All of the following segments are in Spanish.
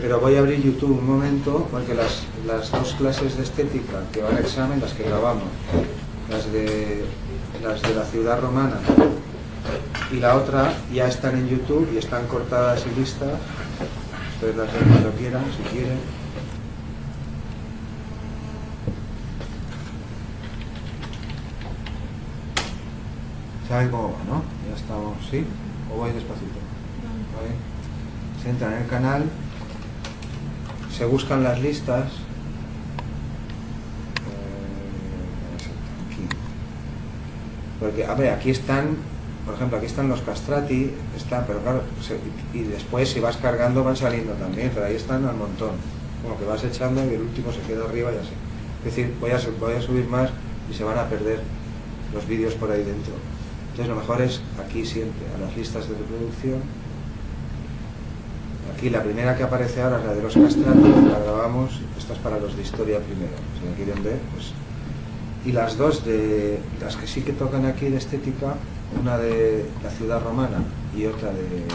pero voy a abrir YouTube un momento, porque las dos clases de estética que van a examen, las que grabamos, las de la ciudad romana y la otra, ya están en YouTube y están cortadas y listas. Ustedes las ven cuando quieran, si quieren. ¿Saben cómo va, no? Ya estamos, ¿sí? ¿O voy despacito? ¿Vale? Se entran en el canal, se buscan las listas, aquí. Porque, a ver, aquí están, por ejemplo, aquí están los castrati, pero claro, y después si vas cargando van saliendo también, pero ahí están al montón, como que vas echando y el último se queda arriba y así. Es decir, voy a subir más y se van a perder los vídeos por ahí dentro. Entonces lo mejor es aquí siempre, a las listas de reproducción. Aquí la primera que aparece ahora es la de los castrati, la grabamos, esta es para los de historia primero, si la quieren ver, pues. Y las dos de las que sí que tocan aquí de estética, una de la ciudad romana y otra de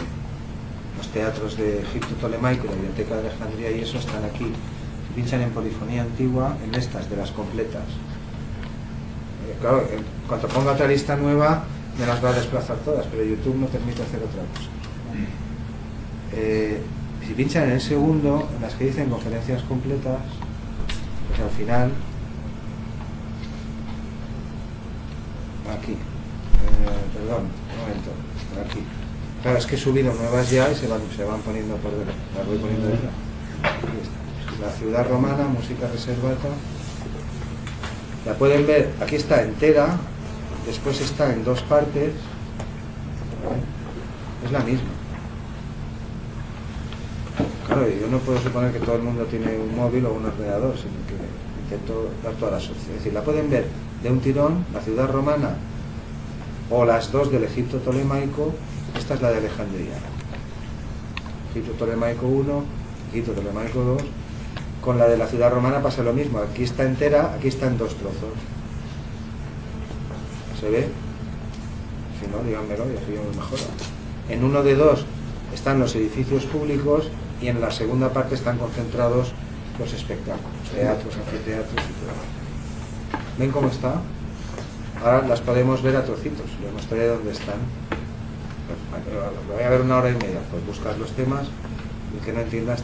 los teatros de Egipto Tolemaico y la biblioteca de Alejandría, y eso están aquí. Si pinchan en polifonía antigua, en estas de las completas. Claro, en cuanto ponga otra lista nueva, me las va a desplazar todas, pero YouTube no permite hacer otra cosa. Si pinchan en el segundo, en las que dicen conferencias completas, pues al final, aquí, perdón, un momento, aquí. Claro, es que he subido nuevas ya y se van poniendo por delante, las voy poniendo detrás. Aquí está. La ciudad romana, música reservata. La pueden ver, aquí está entera, después está en dos partes, es la misma. Claro, yo no puedo suponer que todo el mundo tiene un móvil o un ordenador, sino que intento dar todas las opciones. Es decir, la pueden ver de un tirón, la ciudad romana, o las dos del Egipto Tolemaico. Esta es la de Alejandría. Egipto Tolemaico 1, Egipto Tolemaico 2. Con la de la ciudad romana pasa lo mismo. Aquí está entera, aquí está en dos trozos. ¿Se ve? Si no, díganmelo y así yo me mejoro. En uno de dos están los edificios públicos y en la segunda parte están concentrados los espectáculos, teatros, anfiteatros y todo. ¿Ven cómo está? Ahora las podemos ver a trocitos, les mostraré dónde están. Voy a ver 1 hora y media, pues buscar los temas y el que no entiendas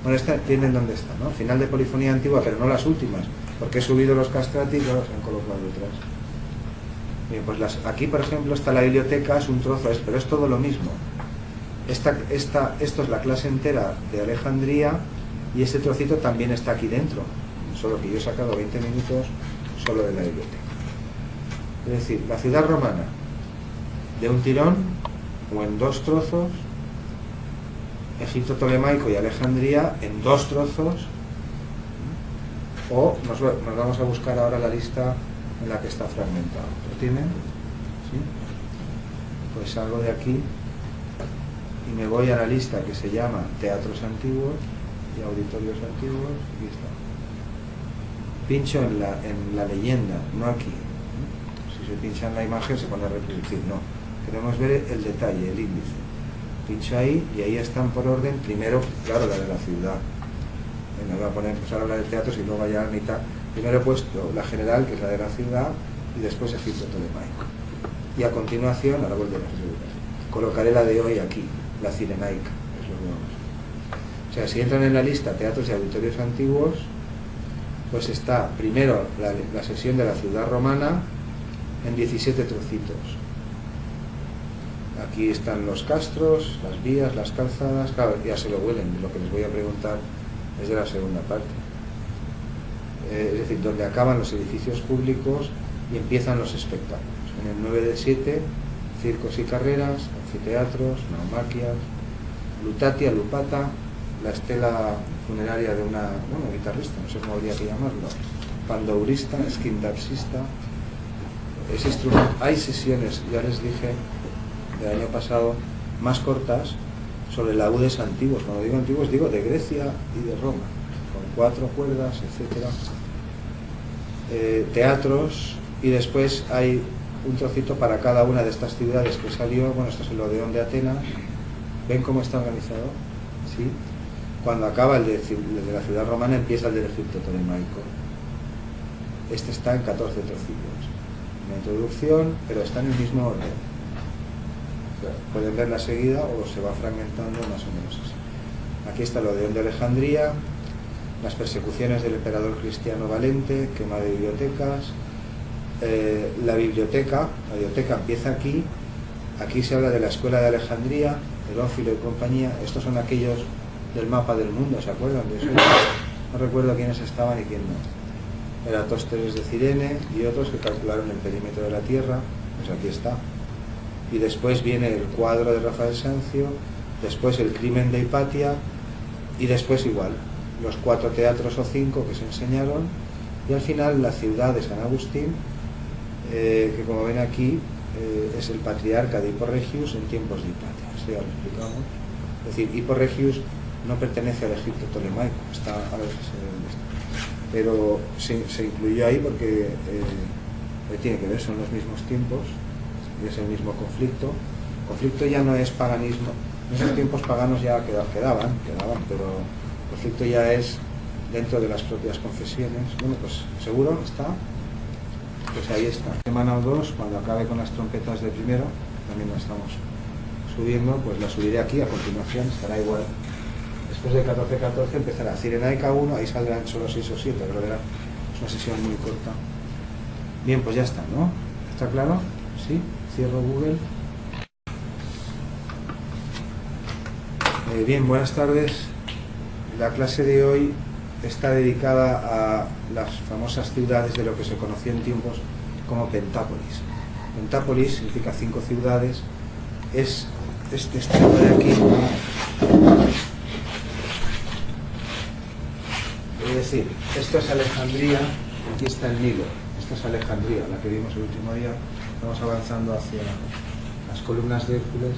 bueno, entienden dónde está, ¿no? Final de polifonía antigua, pero no las últimas, porque he subido los castrati y los han colocado detrás. Bien, pues aquí por ejemplo está la biblioteca, es un trozo, pero es todo lo mismo. Esto es la clase entera de Alejandría y este trocito también está aquí dentro, solo que yo he sacado 20 minutos solo de la biblioteca. Es decir, la ciudad romana de un tirón o en dos trozos, Egipto Tolemaico y Alejandría en dos trozos, o nos vamos a buscar ahora la lista en la que está fragmentado. ¿Lo tienen? ¿Sí? Pues salgo de aquí y me voy a la lista que se llama Teatros Antiguos y Auditorios Antiguos, y aquí está. Pincho en la leyenda, no aquí. Si se pincha en la imagen se pone a reproducir, no. Queremos ver el detalle, el índice. Pincho ahí y ahí están por orden, primero, claro, la de la ciudad. Me voy a poner, pues ahora hablar de teatros y luego ya a mitad. Primero he puesto la general, que es la de la ciudad, y después Egipto Tolemaico. Y a continuación, ahora vuelvo a las figuras, colocaré la de hoy aquí, la cirenaica, es lo que vamos a ver. O sea, si entran en la lista teatros y auditorios antiguos, pues está primero la sesión de la ciudad romana en 17 trocitos. Aquí están los castros, las vías, las calzadas, claro, ya se lo huelen, lo que les voy a preguntar es de la segunda parte. Es decir, donde acaban los edificios públicos y empiezan los espectáculos. En el 9 de 7, circos y carreras, anfiteatros, naumaquias, lutatia, lupata, la estela funeraria de una guitarrista, no sé cómo habría que llamarlo, pandourista, esquindarsista. Hay sesiones, ya les dije, del año pasado, más cortas sobre laúdes antiguos. Cuando digo antiguos digo de Grecia y de Roma, con 4 cuerdas, etcétera. Teatros, y después hay un trocito para cada una de estas ciudades que salió. Bueno, esto es el Odeón de Atenas. ¿Ven cómo está organizado? ¿Sí? Cuando acaba el de la ciudad romana, empieza el del Egipto tolemaico. Este está en 14 trocillos. Una introducción, pero está en el mismo orden. Pueden verla seguida o se va fragmentando más o menos así. Aquí está lo de León de Alejandría, las persecuciones del emperador Cristiano Valente, quema de bibliotecas, la biblioteca empieza aquí. Aquí se habla de la escuela de Alejandría, Herófilo y compañía. Estos son aquellos del mapa del mundo, ¿se acuerdan de eso? No recuerdo quiénes estaban y quién no. Eratóstenes de Cirene y otros que calcularon el perímetro de la Tierra. Pues aquí está. Y después viene el cuadro de Rafael Sanzio, después el crimen de Hipatia, y después igual, los 4 teatros o 5 que se enseñaron, y al final la ciudad de San Agustín, que como ven aquí, es el patriarca de Hippo Regius en tiempos de Hipatia. Esto ya lo explicamos. Es decir, Hippo Regius no pertenece al Egipto tolemaico, está, a ver si se ve dónde está, pero se incluyó ahí porque tiene que ver, son los mismos tiempos, y es el mismo conflicto. El conflicto ya no es paganismo, en esos tiempos paganos ya quedaban, pero el conflicto ya es dentro de las propias confesiones. Bueno, pues seguro está, pues ahí está. Semana o dos, cuando acabe con las trompetas de primero, también la estamos subiendo, pues la subiré aquí a continuación, estará igual. Después de 14-14 empezará Cirenaica 1, ahí saldrán solo 6 o 7, pero verá, es una sesión muy corta. Bien, pues ya está, ¿no? ¿Está claro? ¿Sí? Cierro Google. Bien, buenas tardes. La clase de hoy está dedicada a las famosas ciudades de lo que se conoció en tiempos como Pentápolis. Pentápolis significa 5 ciudades. Es este estilo de aquí. Es decir, esto es Alejandría, aquí está el Nilo. Esto es Alejandría, la que vimos el último día. Estamos avanzando hacia las columnas de Hércules.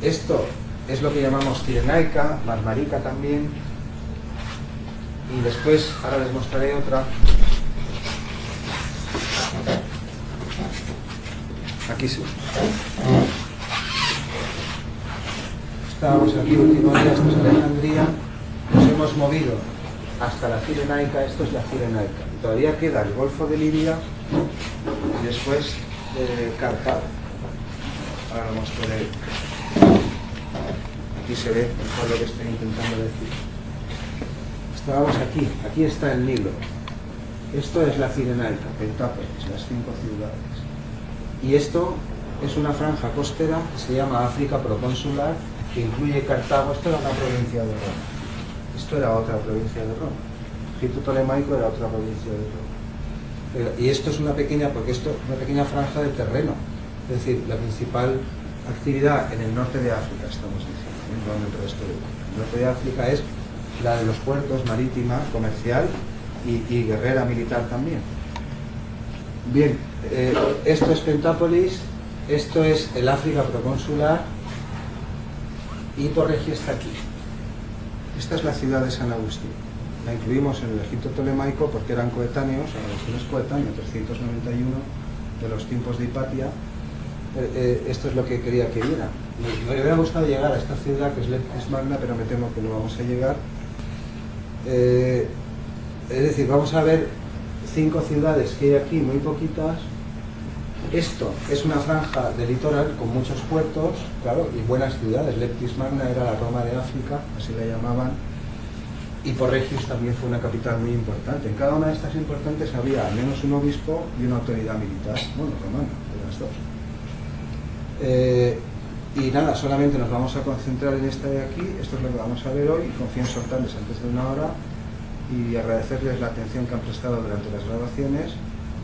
Esto es lo que llamamos Cirenaica, Marmarica también. Y después, ahora les mostraré otra. Aquí sí. Estábamos aquí el último día, esto es Alejandría. Nos hemos movido hasta la Cirenaica, esto es la Cirenaica. Y todavía queda el Golfo de Libia y después Cartago. Ahora lo mostraré. Aquí se ve mejor lo que estoy intentando decir. Estábamos aquí está el Nilo. Esto es la Cirenaica, Pentápolis, las 5 ciudades. Y esto es una franja costera que se llama África Procónsular, que incluye Cartago. Esto era una provincia de Roma. Esto era otra provincia de Roma. Egipto tolemaico era otra provincia de Roma. Y esto es una pequeña franja de terreno. Es decir, la principal actividad en el norte de África, estamos diciendo, no en el resto de África. El norte de África es la de los puertos, marítima, comercial y guerrera militar también. Bien, esto es Pentápolis, esto es el África Procónsular, y Hippo Regius está aquí. Esta es la ciudad de San Agustín. La incluimos en el Egipto tolemaico porque eran coetáneos, Agustín es coetáneo, 391 de los tiempos de Hipatia. Esto es lo que quería que viera. Me hubiera gustado llegar a esta ciudad que es Leptis Magna, pero me temo que no vamos a llegar. Es decir, vamos a ver 5 ciudades que hay aquí, muy poquitas. Esto es una franja de litoral con muchos puertos, claro, y buenas ciudades. Leptis Magna era la Roma de África, así la llamaban. Hippo Regius también fue una capital muy importante. En cada una de estas importantes había al menos un obispo y una autoridad militar, bueno, romana, de las dos. Y nada, solamente nos vamos a concentrar en esta de aquí. Esto es lo que vamos a ver hoy. Confío en soltarles antes de una hora y agradecerles la atención que han prestado durante las grabaciones,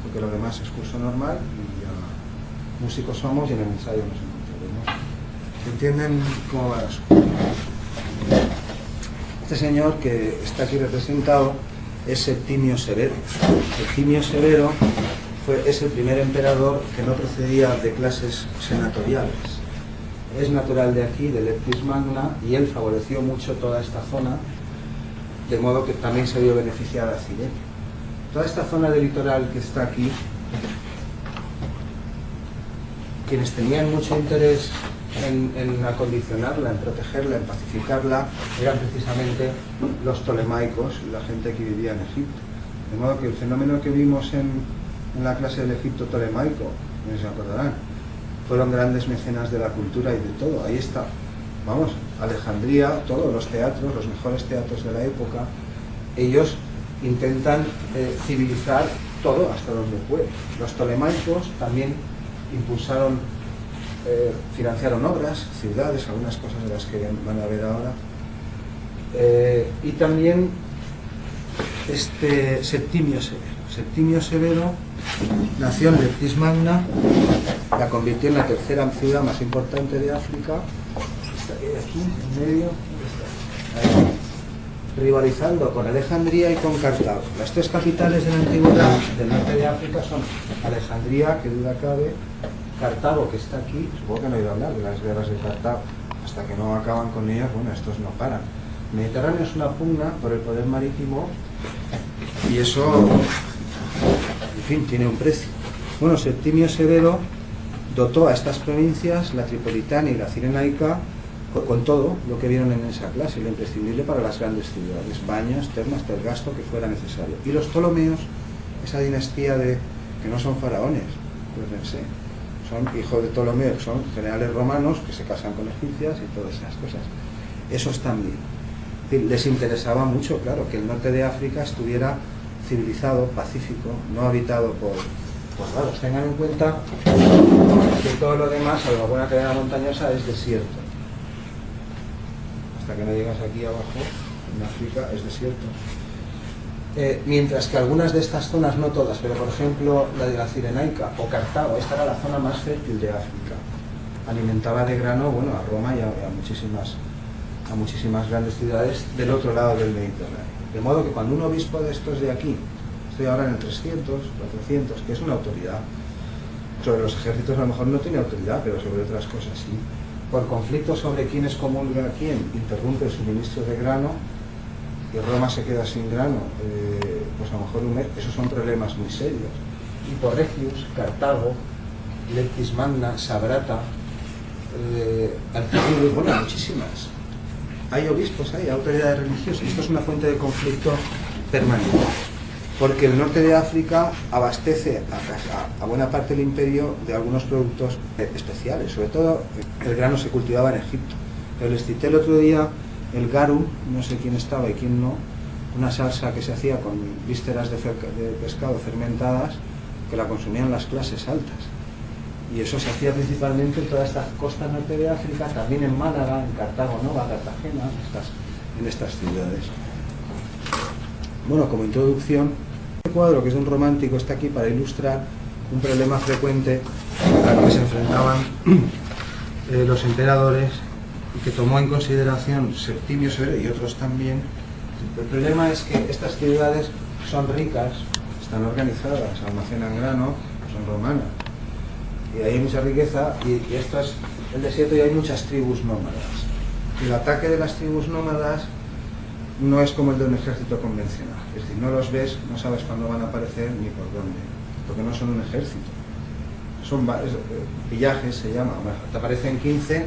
porque lo demás es curso normal y ya músicos somos y en el ensayo nos encontraremos. ¿Entienden cómo va eso? Este señor que está aquí representado es Septimio Severo. Septimio Severo es el primer emperador que no procedía de clases senatoriales. Es natural de aquí, de Leptis Magna, y él favoreció mucho toda esta zona, de modo que también se vio beneficiada Cirene. Toda esta zona del litoral que está aquí, quienes tenían mucho interés en acondicionarla, en protegerla, en pacificarla, eran precisamente los tolemaicos, la gente que vivía en Egipto. De modo que el fenómeno que vimos en la clase del Egipto tolemaico, no se acordarán, fueron grandes mecenas de la cultura y de todo. Ahí está, vamos, Alejandría, todos los teatros, los mejores teatros de la época, ellos intentan civilizar todo hasta donde puede. Los tolemaicos también impulsaron, financiaron obras, ciudades, algunas cosas de las que van a ver ahora, y también Septimio Severo. Septimio Severo nació en Leptis Magna, la convirtió en la tercera ciudad más importante de África, aquí en medio, ahí, rivalizando con Alejandría y con Cartago. Las tres capitales de la antigüedad del norte de África son Alejandría, que duda cabe, Cartago, que está aquí, supongo que no he oído hablar de las guerras de Cartago, hasta que no acaban con ellas, bueno, estos no paran. El Mediterráneo es una pugna por el poder marítimo y eso, en fin, tiene un precio. Bueno, Septimio Severo dotó a estas provincias, la Tripolitana y la Cirenaica, con todo lo que vieron en esa clase, lo imprescindible para las grandes ciudades, baños, termas, el gasto que fuera necesario. Y los Ptolomeos, esa dinastía que no son faraones, acuérdense, son hijos de Ptolomeo, son generales romanos que se casan con egipcias y todas esas cosas. Esos también. Les interesaba mucho, claro, que el norte de África estuviera civilizado, pacífico, no habitado por raros. Tengan en cuenta que todo lo demás, a la buena cadena montañosa, es desierto. Hasta que no llegas aquí abajo, en África, es desierto. Mientras que algunas de estas zonas, no todas, pero por ejemplo la de la Cirenaica o Cartago, esta era la zona más fértil de África. Alimentaba de grano, bueno, a Roma y a muchísimas grandes ciudades del otro lado del Mediterráneo. De modo que cuando un obispo de estos de aquí, estoy ahora en el 300, 400, que es una autoridad, sobre los ejércitos a lo mejor no tiene autoridad, pero sobre otras cosas sí, por conflicto sobre quién excomulga a quién, interrumpe el suministro de grano, y Roma se queda sin grano, pues a lo mejor un mes, esos son problemas muy serios. Y por Regius, Cartago, Leptis Magna, Sabrata, Arquidulus, bueno, muchísimas. Hay obispos, hay autoridades religiosas, y esto es una fuente de conflicto permanente, porque el norte de África abastece a buena parte del imperio de algunos productos especiales, sobre todo el grano se cultivaba en Egipto. Pero les cité el otro día el garum, no sé quién estaba y quién no, una salsa que se hacía con vísceras de pescado fermentadas que la consumían las clases altas. Y eso se hacía principalmente en toda esta costa norte de África, también en Málaga, en Cartago Nova, Cartagena, en estas ciudades. Bueno, como introducción, este cuadro, que es de un romántico, está aquí para ilustrar un problema frecuente al que se enfrentaban los emperadores y que tomó en consideración Septimio Severo y otros también. El problema es que estas ciudades son ricas, están organizadas, almacenan grano, son romanas, y hay mucha riqueza, y esto es el desierto y hay muchas tribus nómadas. Y el ataque de las tribus nómadas no es como el de un ejército convencional, es decir, no los ves, no sabes cuándo van a aparecer ni por dónde, porque no son un ejército, son pillajes, se llama, te aparecen 15,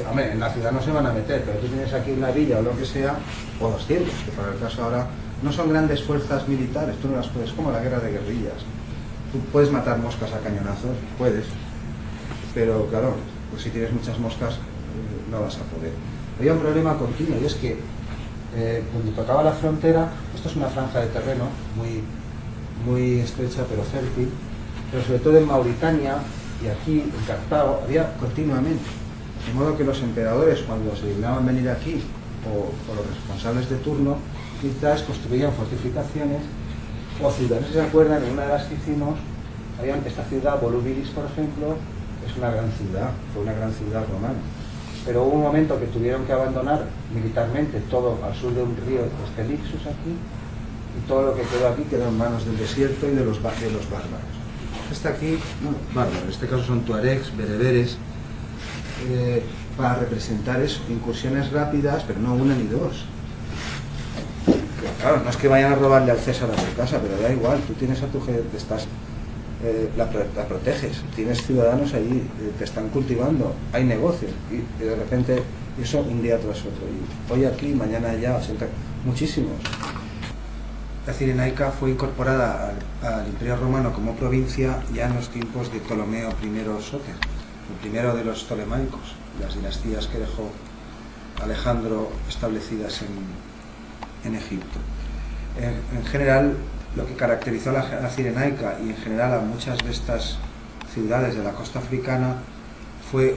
hombre, en la ciudad no se van a meter, pero tú tienes aquí una villa o lo que sea, o 200, que para el caso ahora no son grandes fuerzas militares, tú no las puedes, como la guerra de guerrillas. Tú puedes matar moscas a cañonazos, puedes, pero claro, pues si tienes muchas moscas no vas a poder. Había un problema continuo y es que cuando tocaba la frontera, esto es una franja de terreno muy estrecha pero fértil, pero sobre todo en Mauritania y aquí en Cartago había continuamente. De modo que los emperadores, cuando se dignaban venir aquí, o los responsables de turno, quizás construían fortificaciones o ciudades. ¿Se acuerdan? En una de las que hicimos, había esta ciudad, Volubilis, por ejemplo, es una gran ciudad, fue una gran ciudad romana. Pero hubo un momento que tuvieron que abandonar militarmente todo al sur de un río, Estelixus aquí, y todo lo que quedó aquí quedó en manos del desierto y de los bárbaros. Está aquí, no, bárbaros, en este caso son tuaregs, bereberes, para representar eso, incursiones rápidas, pero no una ni dos. Claro, no es que vayan a robarle al César a su casa, pero da igual, tú tienes a tu gente, estás la proteges, tienes ciudadanos allí, te están cultivando, hay negocios, y de repente eso un día tras otro, y hoy aquí, mañana allá, muchísimos. La Cirenaica fue incorporada al Imperio Romano como provincia ya en los tiempos de Ptolomeo I Sóter, el primero de los tolemaicos, las dinastías que dejó Alejandro establecidas en Egipto. En general, lo que caracterizó a la Cirenaica y en general a muchas de estas ciudades de la costa africana fue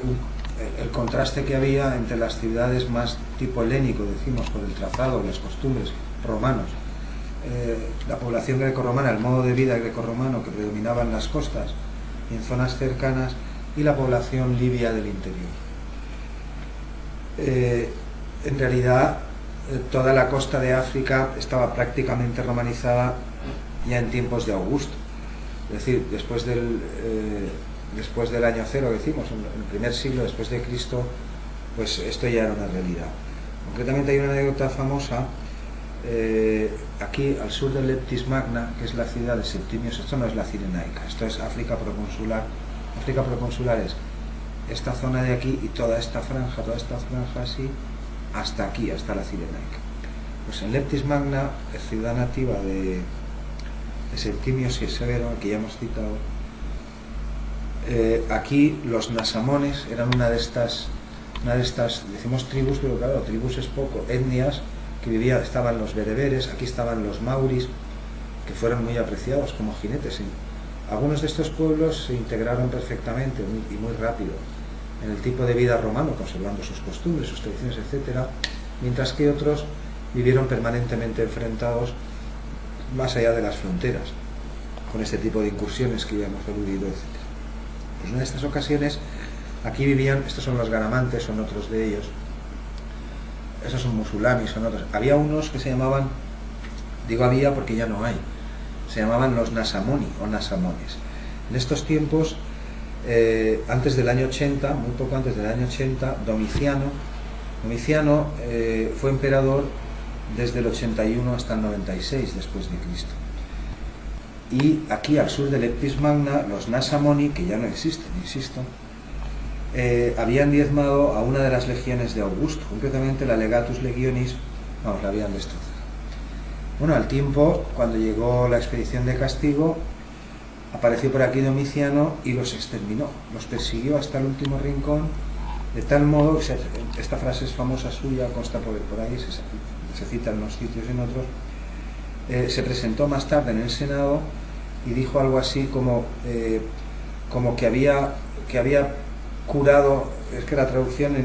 el contraste que había entre las ciudades más tipo helénico, decimos, por el trazado, las costumbres romanos, la población grecorromana, el modo de vida grecorromano que predominaba en las costas y en zonas cercanas, y la población libia del interior. En realidad, toda la costa de África estaba prácticamente romanizada ya en tiempos de Augusto, es decir, después del año cero, decimos, en el primer siglo después de Cristo, pues esto ya era una realidad. Concretamente hay una anécdota famosa, aquí al sur del Leptis Magna, que es la ciudad de Septimius. Esto no es la Cirenaica, esto es África proconsular. África proconsular es esta zona de aquí y toda esta franja así, hasta aquí, hasta la Cirenaica. Pues en Leptis Magna, ciudad nativa de Septimius y Severo, que ya hemos citado, aquí los nasamones eran una de estas, decimos tribus, pero claro, tribus es poco, etnias que estaban los bereberes, aquí estaban los mauris, que fueron muy apreciados como jinetes. Algunos de estos pueblos se integraron perfectamente y muy rápido en el tipo de vida romano, conservando sus costumbres, sus tradiciones, etc., mientras que otros vivieron permanentemente enfrentados más allá de las fronteras, con este tipo de incursiones que ya hemos aludido, etc. Pues en una de estas ocasiones, aquí vivían, estos son los garamantes, son otros de ellos, esos son musulamis, son otros. Había unos que se llamaban, digo había porque ya no hay, se llamaban los nasamoni o nasamones. En estos tiempos, antes del año 80, muy poco antes del año 80, Domiciano fue emperador desde el 81 hasta el 96 después de Cristo. Y aquí al sur del Leptis Magna, los nasamoni, que ya no existen, insisto, habían diezmado a una de las legiones de Augusto, concretamente la Legatus Legionis, vamos, la habían destrozado. Bueno, al tiempo, cuando llegó la expedición de castigo, apareció por aquí Domiciano y los exterminó, los persiguió hasta el último rincón, de tal modo que esta frase es famosa suya, consta por ahí, se cita en unos sitios y en otros. Se presentó más tarde en el Senado y dijo algo así como que había curado, es que la traducción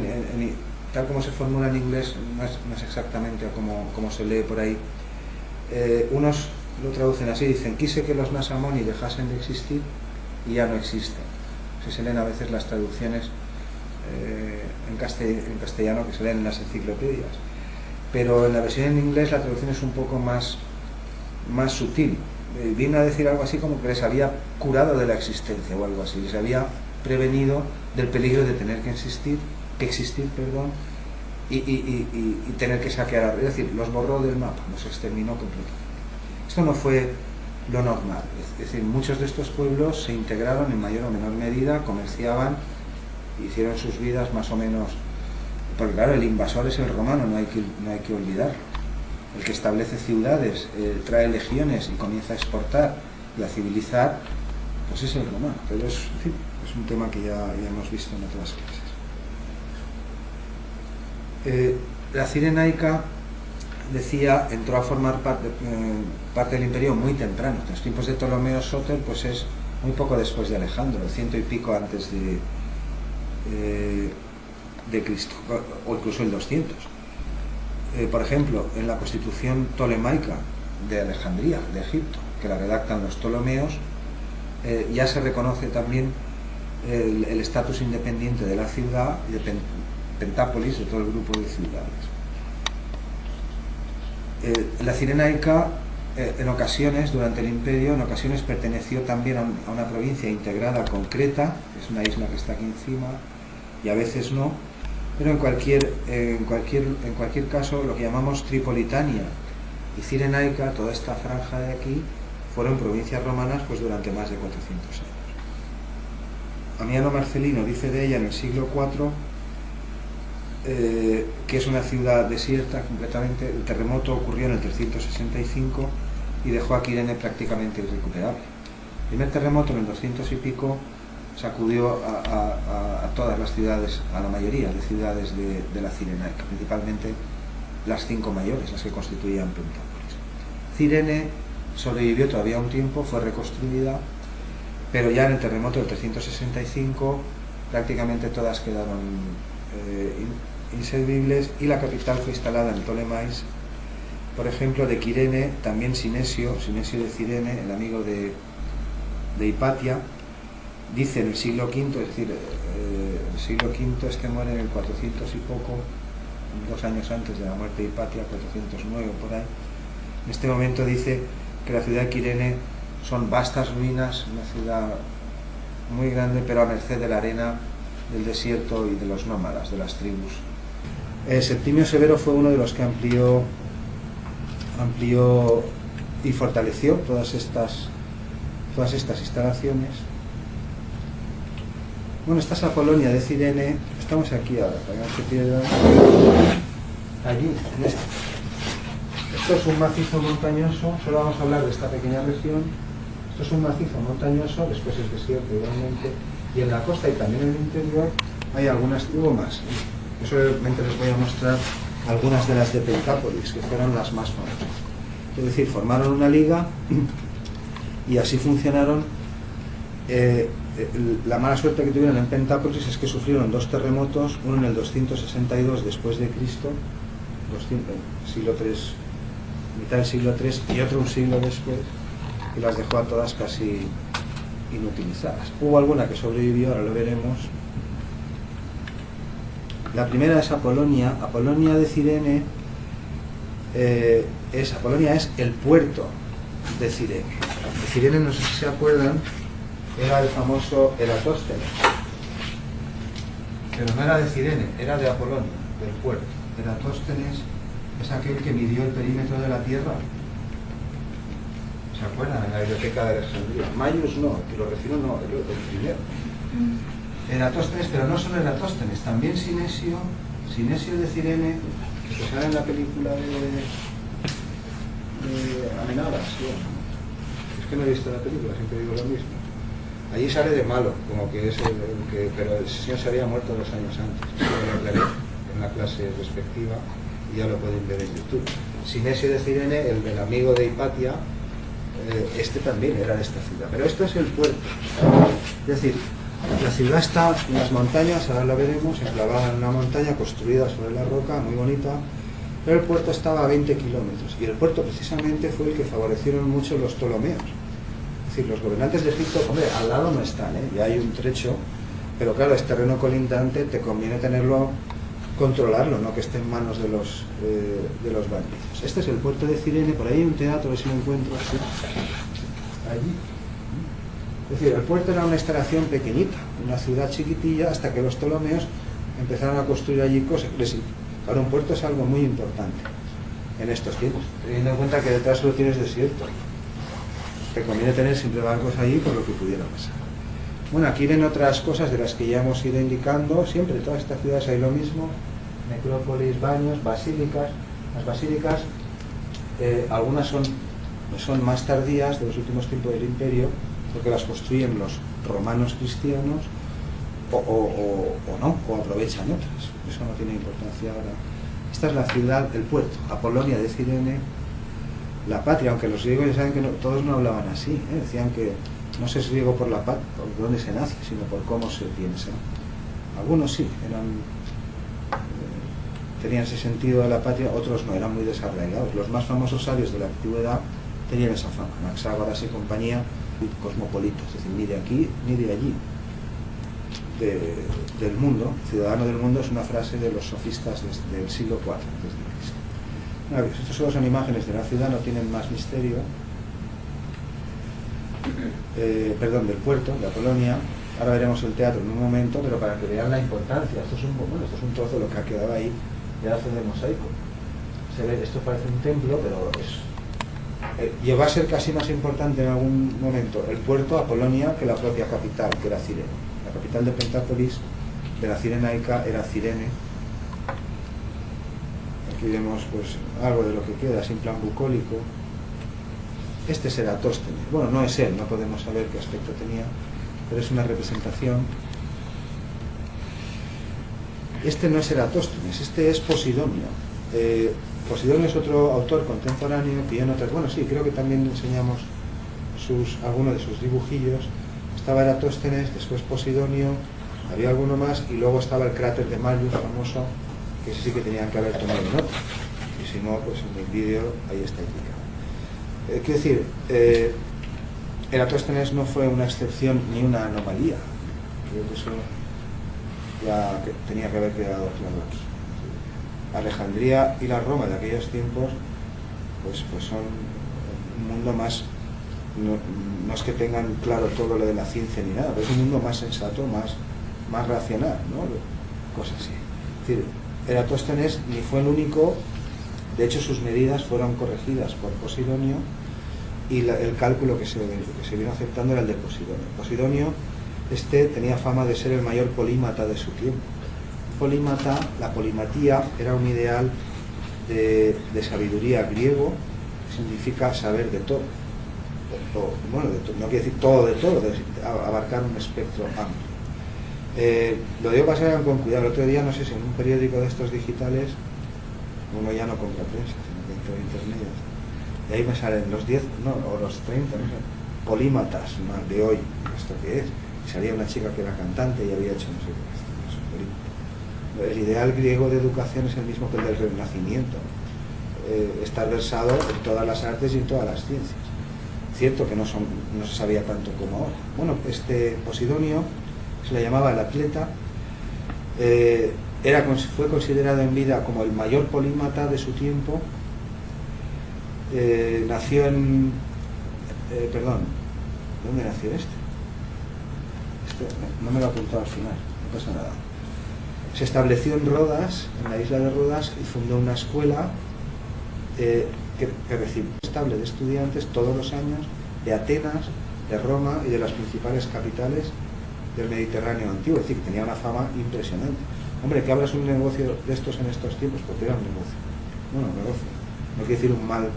tal como se formula en inglés no es exactamente como se lee por ahí. Unos lo traducen así, dicen: quise que los nasamoni dejasen de existir y ya no existen. Se leen a veces las traducciones en castellano que se leen en las enciclopedias, pero en la versión en inglés la traducción es un poco más sutil. Viene a decir algo así como que les había curado de la existencia o algo así, les había prevenido del peligro de tener que existir, y tener que saquear, es decir, los borró del mapa, los exterminó completamente. Esto no fue lo normal, es decir, muchos de estos pueblos se integraron en mayor o menor medida, comerciaban, hicieron sus vidas más o menos, porque claro, el invasor es el romano, no hay que olvidarlo. El que establece ciudades, trae legiones y comienza a exportar y a civilizar, pues es el romano. Pero es un tema que ya hemos visto en otras clases. La Cirenaica, decía, entró a formar parte del imperio muy temprano. En los tiempos de Ptolomeo Sóter, pues es muy poco después de Alejandro, 100 y pico antes de Cristo, o incluso el 200. Por ejemplo, en la Constitución Ptolemaica de Alejandría, de Egipto, que la redactan los Ptolomeos, ya se reconoce también el estatus independiente de la ciudad y de Pentápolis, de todo el grupo de ciudades. La Cirenaica, en ocasiones, durante el imperio, en ocasiones perteneció también a una provincia integrada con Creta, que es una isla que está aquí encima, y a veces no, pero en cualquier caso, lo que llamamos Tripolitania y Cirenaica, toda esta franja de aquí, fueron provincias romanas pues durante más de 400 años. Amiano Marcelino dice de ella en el siglo IV que es una ciudad desierta completamente. El terremoto ocurrió en el 365 y dejó a Cirene prácticamente irrecuperable. El primer terremoto en el 200 y pico sacudió a todas las ciudades, a la mayoría de ciudades de la Cirenaica, principalmente las 5 mayores, las que constituían Pentápolis. Cirene sobrevivió todavía un tiempo, fue reconstruida, pero ya en el terremoto del 365 prácticamente todas quedaron inservibles y la capital fue instalada en Ptolemais. Por ejemplo, de Cirene, también Sinesio de Cirene, el amigo de Hipatia, dice en el siglo V, es decir, el siglo V, este muere en el 400 y poco, 2 años antes de la muerte de Hipatia, 409 o por ahí. En este momento dice que la ciudad de Cirene son vastas ruinas, una ciudad muy grande, pero a merced de la arena, del desierto y de los nómadas, de las tribus. Septimio Severo fue uno de los que amplió y fortaleció todas estas instalaciones. Bueno, esta es Apolonia de Cirene. Estamos aquí ahora, para que no se pierdan. Allí, en este. Esto es un macizo montañoso, solo vamos a hablar de esta pequeña región. Esto es un macizo montañoso, después es desierto igualmente, y en la costa y también en el interior hay algunas, hubo más. Yo solamente les voy a mostrar algunas de las de Pentápolis, que fueron las más famosas. Es decir, formaron una liga y así funcionaron. La mala suerte que tuvieron en Pentápolis es que sufrieron 2 terremotos, uno en el 262 después de Cristo, siglo III, mitad del siglo III, y otro un siglo después, y las dejó a todas casi inutilizadas. Hubo alguna que sobrevivió, ahora lo veremos. La primera es Apolonia. Apolonia de Cirene Apolonia es el puerto de Cirene. De Cirene, no sé si se acuerdan, era el famoso Eratóstenes, pero no era de Cirene, era de Apolonia, del puerto. Eratóstenes es aquel que midió el perímetro de la Tierra. ¿Se acuerdan? En la biblioteca de Alejandría. Maius no, que lo refiero no, el primero. Eratóstenes, pero no solo Eratóstenes, también Sinesio de Cirene, que sale en la película de Amenábar, ¿sí? Es que no he visto la película, siempre digo lo mismo. Allí sale de malo, como que es pero el señor se había muerto 2 años antes. Lo aclaré en la clase respectiva y ya lo pueden ver en YouTube. Sinesio de Cirene, el del amigo de Hipatia, este también era de esta ciudad, pero esto es el puerto. Es decir, la ciudad está en las montañas, ahora la veremos, enclavada en una montaña construida sobre la roca, muy bonita, pero el puerto estaba a 20 kilómetros, y el puerto precisamente fue el que favorecieron mucho los Ptolomeos. Es decir, los gobernantes de Egipto, hombre, al lado no están, ya hay un trecho, pero claro, es terreno colindante, te conviene tenerlo, controlarlo, no que esté en manos de los bandidos. Este es el puerto de Cirene, por ahí hay un teatro, a ver si lo encuentro, ¿sí? Allí. Es decir, el puerto era una instalación pequeñita, una ciudad chiquitilla, hasta que los Ptolomeos empezaron a construir allí cosas. Ahora, un puerto es algo muy importante en estos tiempos, teniendo en cuenta que detrás solo tienes desierto. Te conviene tener siempre barcos allí por lo que pudiera pasar. Bueno, aquí ven otras cosas de las que ya hemos ido indicando. Siempre en todas estas ciudades hay lo mismo: necrópolis, baños, basílicas. Las basílicas, algunas son más tardías, de los últimos tiempos del imperio, porque las construyen los romanos cristianos o no, o aprovechan otras. Eso no tiene importancia ahora. Esta es la ciudad, el puerto, Apolonia de Cirene, la patria, aunque los griegos ya saben que todos no hablaban así, decían que no se es griego por la patria, por dónde se nace, sino por cómo se piensa. Algunos sí, tenían ese sentido de la patria, otros no, eran muy desarraigados. Los más famosos sabios de la antigüedad tenían esa fama, Anaxágoras y compañía, cosmopolitas, es decir, ni de aquí ni de allí, del mundo. Ciudadano del mundo es una frase de los sofistas del siglo IV antes de Cristo. Estas solo son imágenes de la ciudad, no tienen más misterio. Del puerto, de Apolonia. Ahora veremos el teatro en un momento, pero para que vean la importancia. Esto es un trozo de lo que ha quedado ahí, pedazo de mosaico. Se ve, esto parece un templo, pero es llegó a ser casi más importante en algún momento el puerto Apolonia que la propia capital, que era Cirene. La capital de Pentápolis, de la Cirenaica, era Cirene. Aquí vemos pues algo de lo que queda, sin plan bucólico. Este es Eratóstenes. Bueno, no es él, no podemos saber qué aspecto tenía, pero es una representación. Este no es Eratóstenes, este es Posidonio. Posidonio es otro autor contemporáneo que yo no... Bueno, sí, creo que también enseñamos algunos de sus dibujillos. Estaba Eratóstenes, después Posidonio, había alguno más, y luego estaba el cráter de Mallius, famoso, que ese sí que tenían que haber tomado nota. Y si no, pues en el vídeo ahí está indicado. Quiero decir, Eratóstenes no fue una excepción ni una anomalía. Creo que eso ya tenía que haber quedado claro aquí. Alejandría y la Roma de aquellos tiempos pues son un mundo más, no es que tengan claro todo lo de la ciencia ni nada, pero es un mundo más sensato, más racional, ¿no? Cosas así. Es decir, Eratóstenes ni fue el único, de hecho sus medidas fueron corregidas por Posidonio, y el cálculo que se vino aceptando era el de Posidonio. Posidonio tenía fama de ser el mayor polímata de su tiempo. Polímata, la polimatía era un ideal de sabiduría griego, que significa saber de todo. Bueno, no quiere decir todo de todo, abarcar un espectro amplio. Lo digo para que se hagan con cuidado. El otro día, no sé si en un periódico de estos digitales, uno ya no compra prensa, sino que entra en internet, y ahí me salen los 10, o los 30, no sé, polímatas más de hoy. ¿Esto qué es? Y salía una chica que era cantante y había hecho no sé qué. El ideal griego de educación es el mismo que el del Renacimiento, estar versado en todas las artes y en todas las ciencias. Cierto que no se sabía tanto como ahora. Bueno, este Posidonio se le llamaba el atleta, fue considerado en vida como el mayor polímata de su tiempo. Nació en... ¿dónde nació este? No me lo apuntó al final, no pasa nada. Se estableció en Rodas, en la isla de Rodas, y fundó una escuela que recibió estable de estudiantes todos los años de Atenas, de Roma y de las principales capitales del Mediterráneo antiguo. Es decir, que tenía una fama impresionante. Hombre, que abras un negocio de estos en estos tiempos, porque era un negocio. Bueno, un negocio. No quiere decir un mal,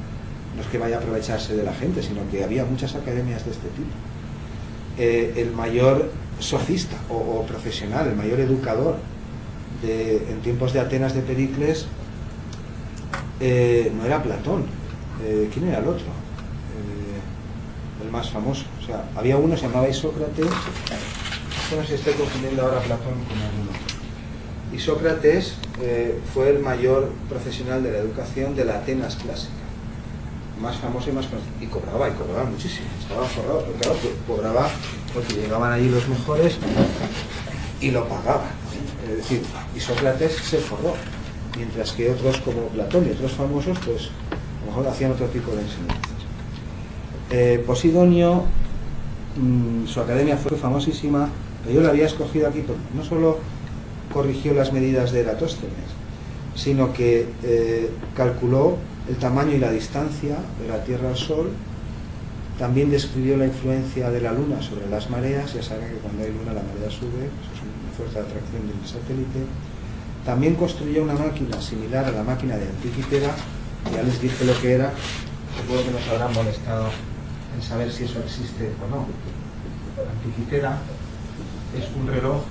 no es que vaya a aprovecharse de la gente, sino que había muchas academias de este tipo. El mayor sofista o profesional, el mayor educador en tiempos de Atenas de Pericles, no era Platón. ¿Quién era el otro? El más famoso. O sea, había uno, se llamaba Isócrates. No sé si estoy confundiendo ahora Platón con alguno. Isócrates fue el mayor profesional de la educación de la Atenas clásica, más famoso y más conocido, y cobraba muchísimo, estaba forrado, pero claro, cobraba porque llegaban allí los mejores y lo pagaban. Es decir, Isócrates se forró, mientras que otros como Platón y otros famosos, pues a lo mejor hacían otro tipo de enseñanzas. Posidonio, su academia fue famosísima, pero yo la había escogido aquí porque no solo corrigió las medidas de Eratóstenes, sino que calculó el tamaño y la distancia de la Tierra al Sol. También describió la influencia de la Luna sobre las mareas. Ya saben que cuando hay Luna la marea sube, eso es una fuerza de atracción de un satélite. También construyó una máquina similar a la máquina de Antiquitera. Ya les dije lo que era, supongo que nos habrán molestado en saber si eso existe o no. Antiquitera es un reloj,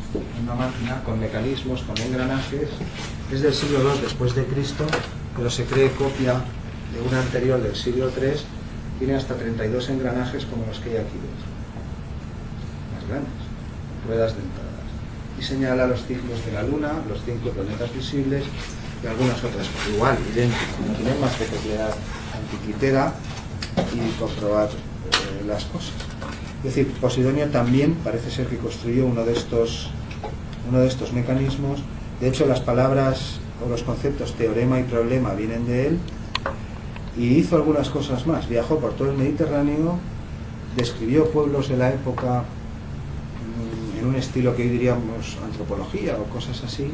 una máquina con mecanismos, con engranajes. Es del siglo II después de Cristo, pero se cree copia de una anterior del siglo III. Tiene hasta 32 engranajes como los que hay aquí dentro, más grandes, ruedas dentadas, y señala los ciclos de la Luna, los 5 planetas visibles y algunas otras cosas. Igual, idéntico, no tiene más que teclear Antiquitera y comprobar las cosas. Es decir, Posidonio también parece ser que construyó uno de estos mecanismos. De hecho, las palabras o los conceptos teorema y problema vienen de él, y hizo algunas cosas más. Viajó por todo el Mediterráneo, describió pueblos de la época en un estilo que hoy diríamos antropología o cosas así,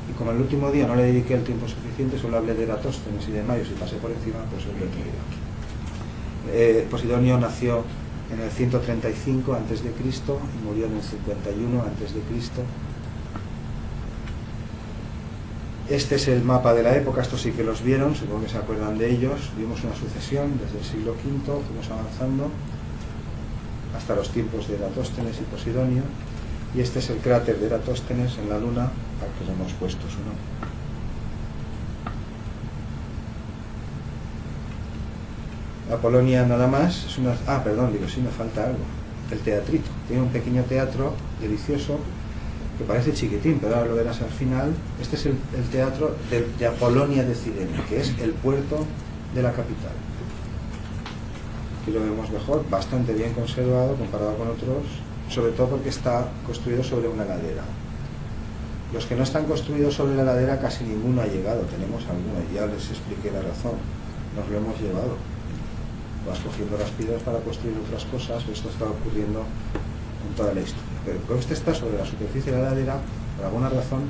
y como el último día no le dediqué el tiempo suficiente, solo hablé de Eratóstenes y de Mallius y pasé por encima, pues os lo he traído aquí. Posidonio nació en el 135 a.C. y murió en el 51 a.C. Este es el mapa de la época, estos sí que los vieron, supongo que se acuerdan de ellos. Vimos una sucesión desde el siglo V, fuimos avanzando hasta los tiempos de Eratóstenes y Posidonio, y este es el cráter de Eratóstenes en la Luna, al que le hemos puesto su nombre. Apolonia nada más es una... Ah, perdón, digo, sí, me falta algo. El teatrito. Tiene un pequeño teatro delicioso que parece chiquitín, pero ahora lo verás al final. Este es el teatro de Apolonia de Cirene, que es el puerto de la capital. Aquí lo vemos mejor, bastante bien conservado comparado con otros, sobre todo porque está construido sobre una ladera. Los que no están construidos sobre la ladera casi ninguno ha llegado, tenemos alguno, y ya les expliqué la razón, nos lo hemos llevado. Vas cogiendo las piedras para construir otras cosas, esto está ocurriendo en toda la historia. Pero como este está sobre la superficie de la ladera, por alguna razón,